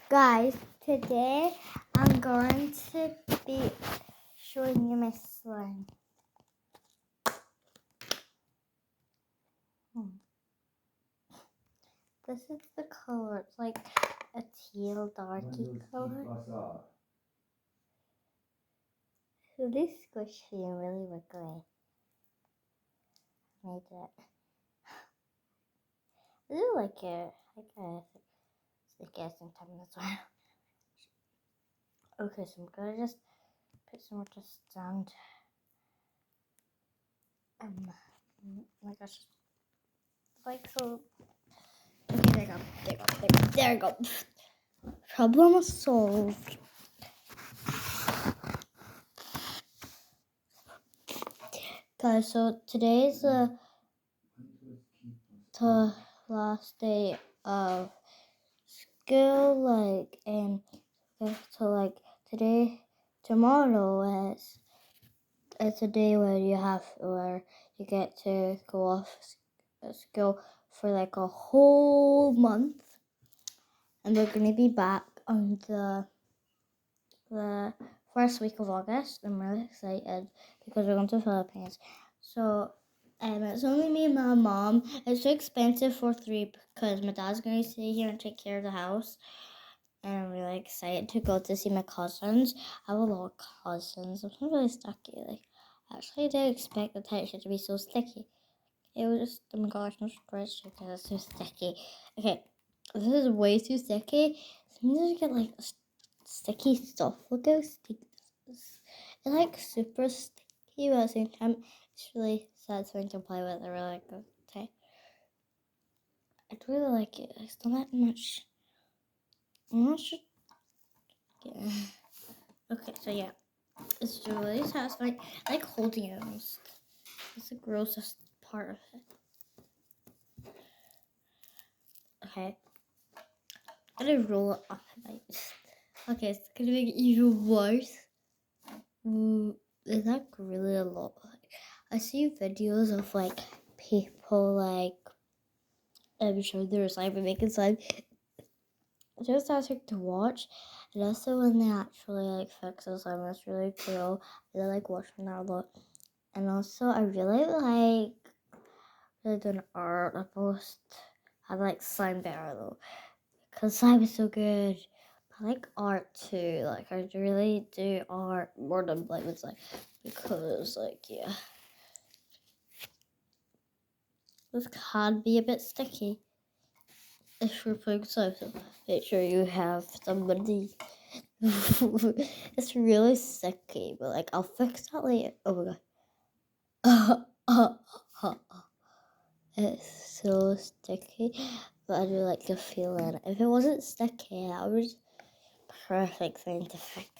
Guys, today I'm going to be showing you my slime. This is the color. It's like a teal darky color. Really squishy and really wiggly. I made it. I do like it. I guess it's like sometimes as well. Okay, so I'm gonna just put some more just down. Oh my gosh. Like so. Okay, there you go. Problem solved. Guys, so today's the last day of school, so tomorrow it's a day where you get to go off school for like a whole month, and we're gonna be back on the first week of August. I'm really excited because we're going to the Philippines. So it's only me and my mom. It's too expensive for three because my dad's going to stay here and take care of the house. And I'm really excited to go to see my cousins. I have a lot of cousins. I'm not really sticky. I actually didn't expect the texture to be so sticky. It was just, oh my gosh, no stress because it's so sticky. Okay, this is way too sticky. Sometimes I get sticky stuff. Look how sticky this is. It's like super sticky, but at the same time, it's really satisfying to play with. I really like it. Okay. I really like it. It's not that much. I'm not sure. Yeah. Okay, so yeah. It's really satisfying. I like holding it almost. It's the grossest part of it. Okay. I'm gonna roll it up a bit. Okay, it's gonna make it even worse. Is that really a lot? I see videos of people showing their slime and making slime. It's just awesome to watch, and also when they actually fix the slime, it's really cool. I really like watching that a lot, and also I really doing art. I post. I like slime better though, because slime is so good. I like art too. I really do art more than play with slime because yeah. This can be a bit sticky if you're playing slime, so make sure you have somebody. It's really sticky, but I'll fix that later. Oh my god. It's so sticky, but I do like the feeling. If it wasn't sticky, that would be perfect thing to fix.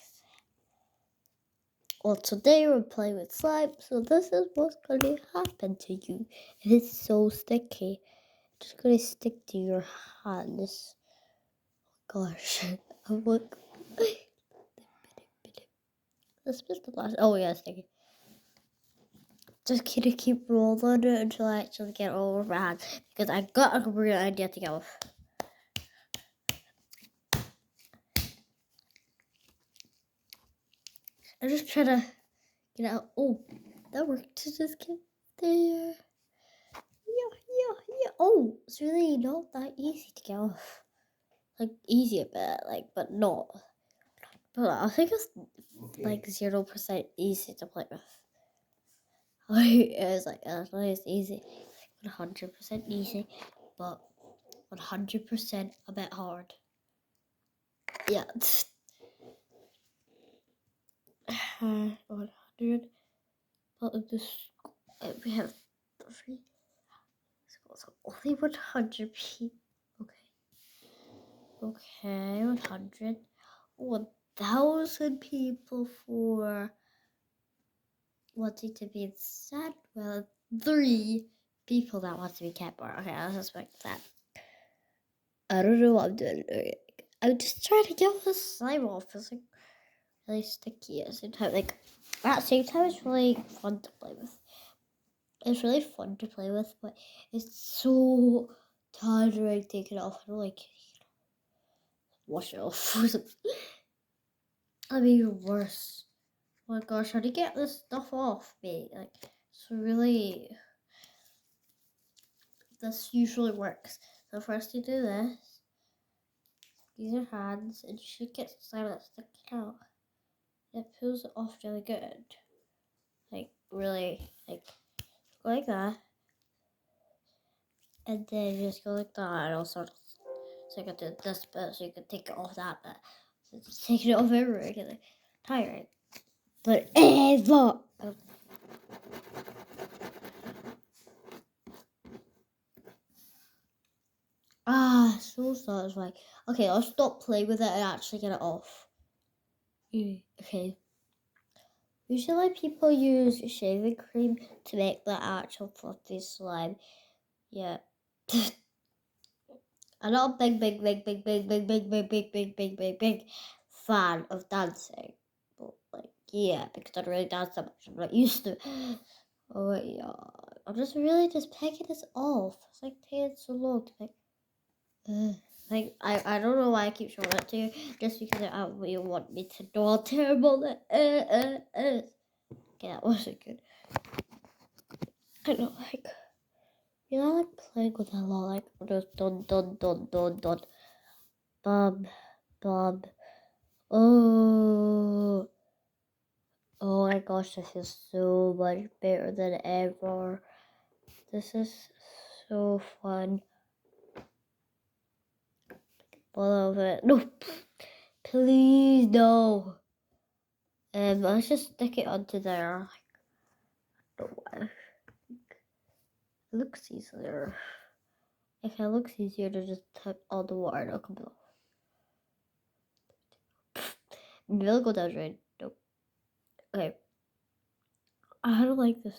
Well, today we're playing with slime, so this is what's going to happen to you. It is so sticky. It's just going to stick to your hands. Gosh. Look. This is the last. Oh, yeah, sticky. Just gonna keep rolling it until I actually get over my hands. Because I got a great idea to get off. I'm just trying to get out. Oh, that worked to just get there. Yeah. Oh, it's really not that easy to get off. Easy a bit, but not. But I think it's 0% easy to play with. It's easy. 100% easy, but 100% a bit hard. Yeah. 100. But we have 3 schools, so only 100 people. Okay, 100. 1,000 people for wanting to be sad. Well, 3 people that want to be cat bar. Okay, I'll suspect that. I don't know what I'm doing. Okay. I'm just trying to get the slime off. It's really sticky at the same time. At the same time, it's really fun to play with. It's really fun to play with, but it's so tiring taking it off. I don't like it. wash it off. That'd be even worse. Oh my gosh, how do you get this stuff off, mate? Like, it's really... This usually works. So first you do this. These are hands, and you should get some of that sticking out. It pulls it off really good. Like, really, like, go like that. And then you just go like that, and also, so you can do this bit, so you can take it off that bit. So just taking it off everywhere, get like, tiring. But ever! So satisfying. Okay, I'll stop playing with it and actually get it off. Okay. Usually people use shaving cream to make the actual fluffy slime. Yeah. I'm not a big fan of dancing. But like, yeah, because I don't really dance that much. I'm not used to. Oh yeah. I'm just really just picking this off. It's like taking so long to pick. Like I don't know why I keep showing that to you. Just because you want me to know how terrible it is. Okay, that wasn't good. I know, like, you know, like playing with that a lot, like just dun. Bob. Oh my gosh, this is so much better than ever. This is so fun. All of it. No, please no. Let's just stick it onto there. I don't know why. It looks easier. If it looks easier to just tuck all the water, it'll come off. Maybe I'll go down right. Nope. Okay. I don't like this.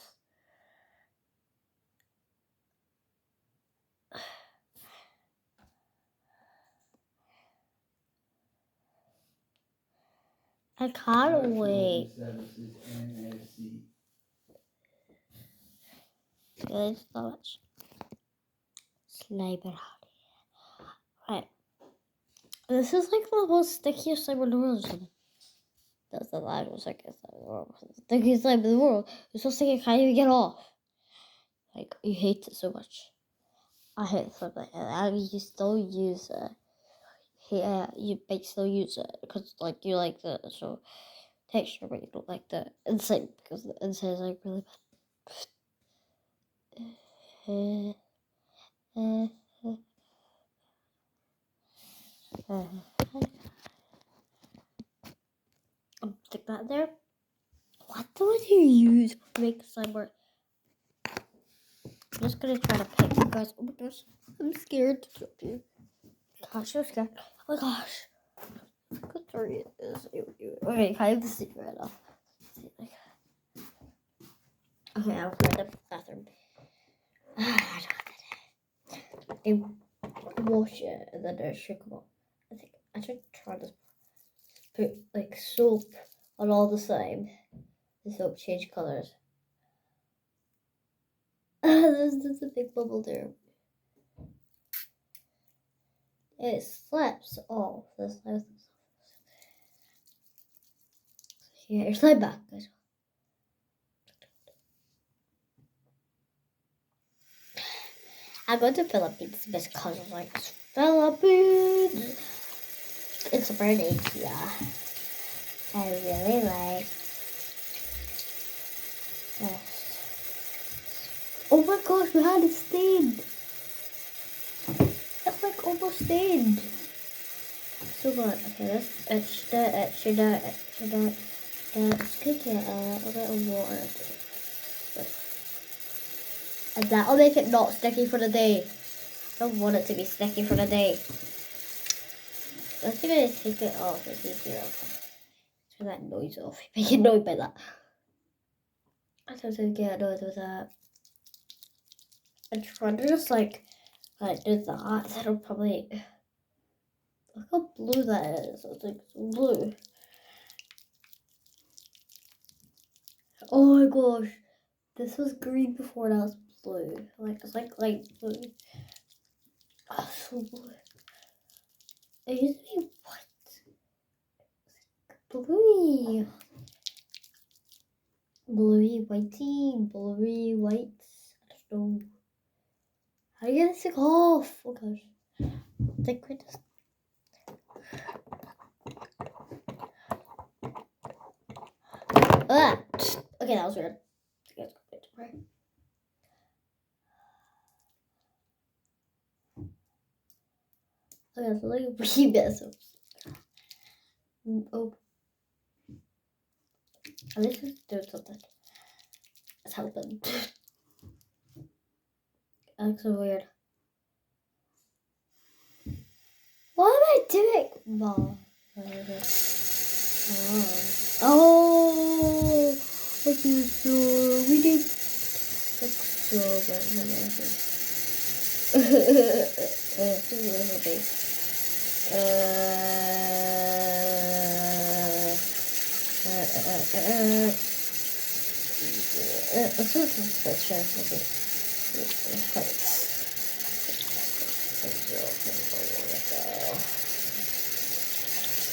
I can't wait. There's so much slime around here. Right. This is like the most stickiest slime in the world or something. That's the most stickiest slime in the world. Stickiest slime in the world. It's so sticky, I can't even get off. Like, you hate it so much. I hate slime like that. I mean, you still use it. Yeah, you might still use it because, like, you like the texture, but you don't like the inside because the inside is like really bad. Stick that there. What do you use to make slime work? I'm just gonna try to pick you guys. Oh my gosh, I'm scared to trip you. Gosh, I'm scared. Oh my gosh. Good story is. Okay, I have the secret right now. Okay, I'll go to the bathroom. I wash it and then I should come on. I think I should try this. Put like soap on all the slime. The soap change colors. There's a big bubble there. It slips off. The slime. Yeah, your slime back, guys. I go to Philippines because of like Philippines. It's a bird idea. I really like this. Oh my gosh, we had it stained. It's like almost stained. So good. Okay, let's etch that. Take it a bit of water. And that'll make it not sticky for the day. I don't want it to be sticky for the day. Let's take it off. It's easier. Turn that noise off. You make annoyed by that. I don't get annoyed with that. I'm trying to just like do that. That'll probably. Look how blue that is. It's like blue. Oh my gosh. This was green before, now it's blue. Like, it's like light blue. Oh, so blue. It used to be white. Bluey. Bluey, whitey, bluey, whites. I don't know. How do you get this thing off? Oh gosh. Liquid. Ah! Okay, that was weird. Okay, so like a wee bit of oh. At least it's doing something. It's helping. That looks so weird. What am I doing? Mom. Oh, I feel so. We did so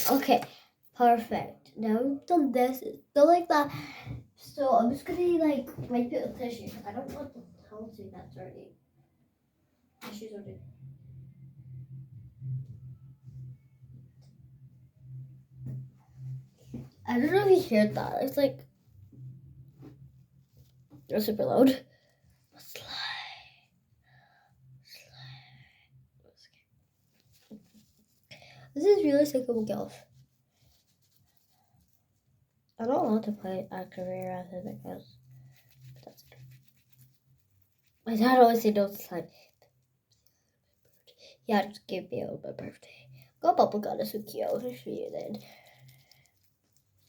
Okay, perfect. Now we've done this. It's still like that. So I'm just gonna like wipe it with tissue. I don't want the towel to get dirty. Tissues are dirty. I don't know if you heard that. It's like it's super loud. This is really sick of golf. I'm not allowed to play career after because that's it. My dad always said don't slide. Yeah, just give me on my birthday. Got bubble gun is so cute. I'll show you then.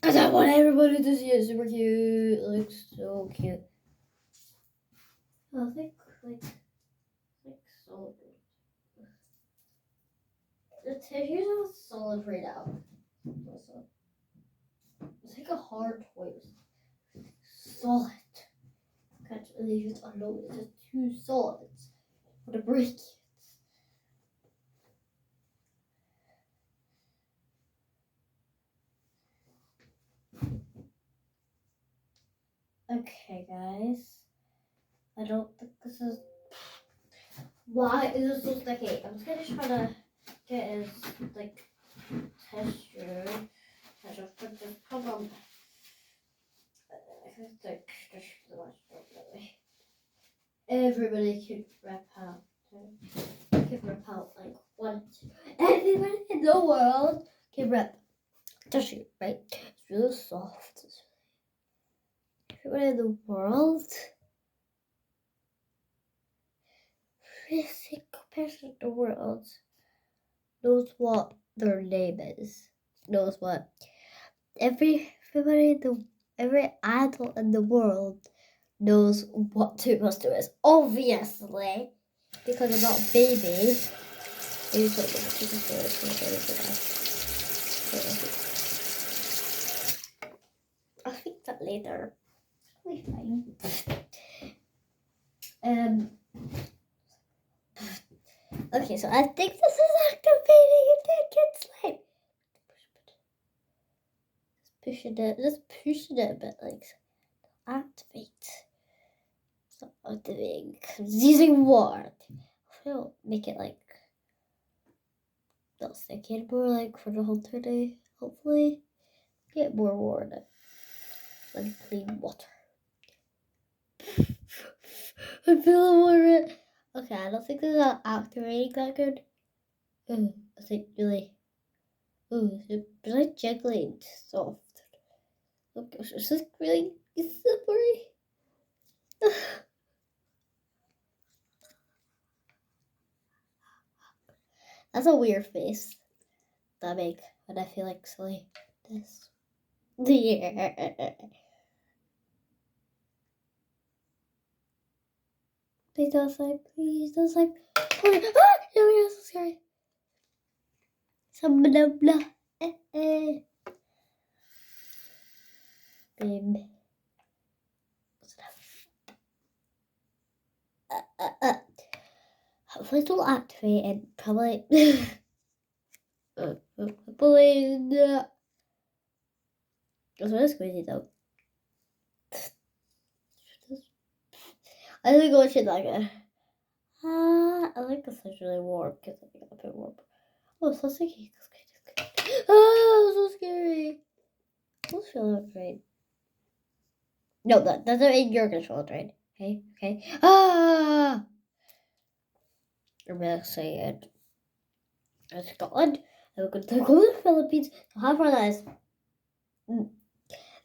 Cause I want everybody to see it. Super cute. It looks so cute. I think like solid. The tissues are solid right now. It's like a hard toy. Solid. Can't leave it alone. It's just too solid for the break. Okay, guys. I don't think this is. Why is it so sticky? I'm just gonna try to get his like texture. But the problem. Everybody could rip out. Could rip out like one. Everybody in the world can rip tissue, right? It's really soft. Everybody in the world. Every person in the world knows what their name is. Knows what every adult in the world knows what toothpaste is. Obviously, because I'm not a baby. I'll fix that later. It'll be fine. Okay, so I think this is activating a ticket slide. Just pushing it a bit, like activate. It's not activating. It's using water. I'll make it like not sticky, more like for the whole day. Hopefully, get more water than clean water. I'm feeling more. Okay, I don't think this is activating that good. I think really. It's really jiggling soft. Oh gosh, is this really slippery? That's a weird face that I make when I feel like silly. This. Yeah. Please don't slide. Please don't slide. Oh my god, so scary. Some blah blah. Babe. Hopefully it will activate and probably trampoline. That's really crazy though. I think I should like it. I like this is really warm because I got a bit warm. Oh, it's so sticky. Oh, so scary. I don't feel afraid. No, that doesn't mean you're gonna feel afraid. Okay, okay. I'm really excited. Scotland. And we're going to go to the Philippines to have one of those.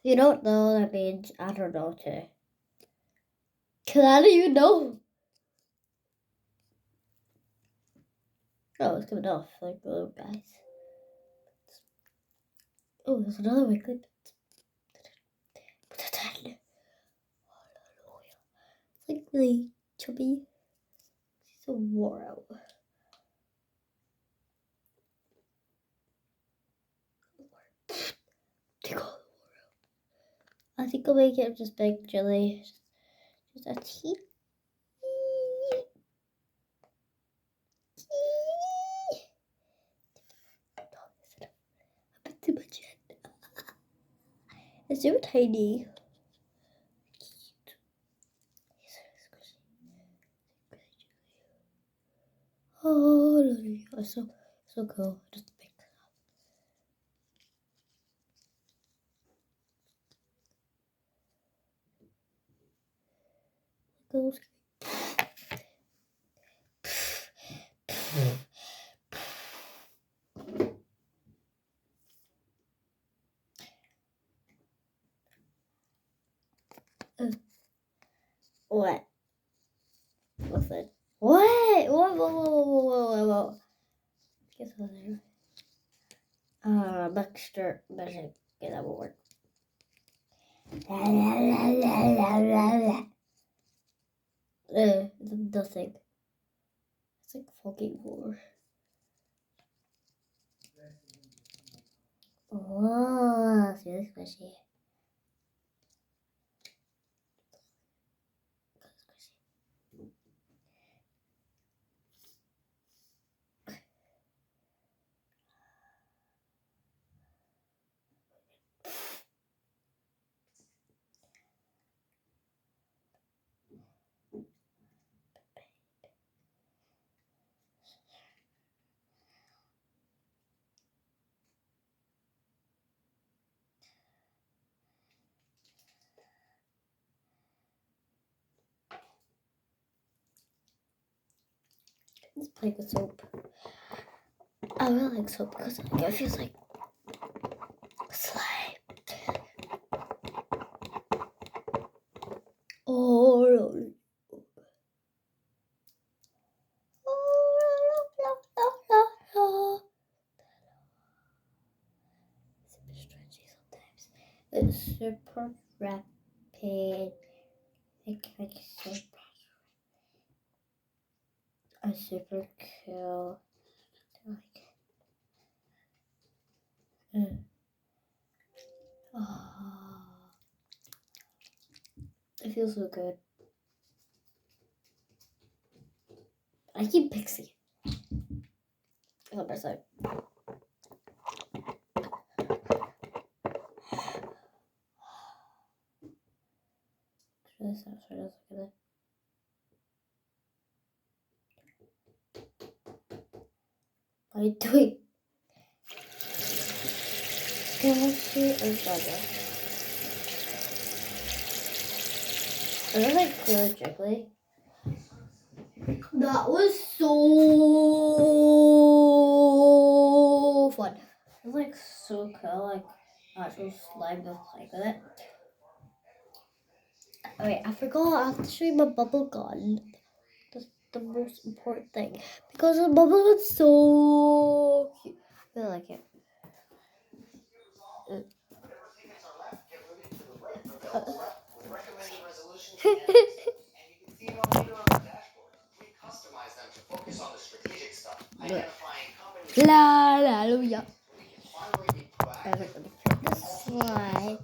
You don't know, that means I don't know too. Cause I don't even know. Oh, it's coming off like the little guys. Oh, there's another way. Good. It's like really chubby. It's so wore out. I think I'll make it just big jelly. Just a tea. A bit too much yet. It's so tiny. Oh, it's so cool. Just pick it up. Goes. What? What's it? What? Whoa. Guess what there? Baxter Magic. Okay, that will work. It's nothing. It's like fucking war. Oh, it's really squishy. Let's play with soap. I really like soap because it feels like slime. Oh, it's super rapid. It makes a super cool. Oh, it feels so good. I keep Pixie. On my side. Let's look at it. What are you doing? Galaxy or Gaga? Is that like clear jiggly? That was so fun. It was like so cool, like actual slime to play with it. Oh wait, I forgot I have to show you my bubble gun. That's the most important thing. Because the bubble gun's so cute. I really like it. La la la. I was like, let me put this slide.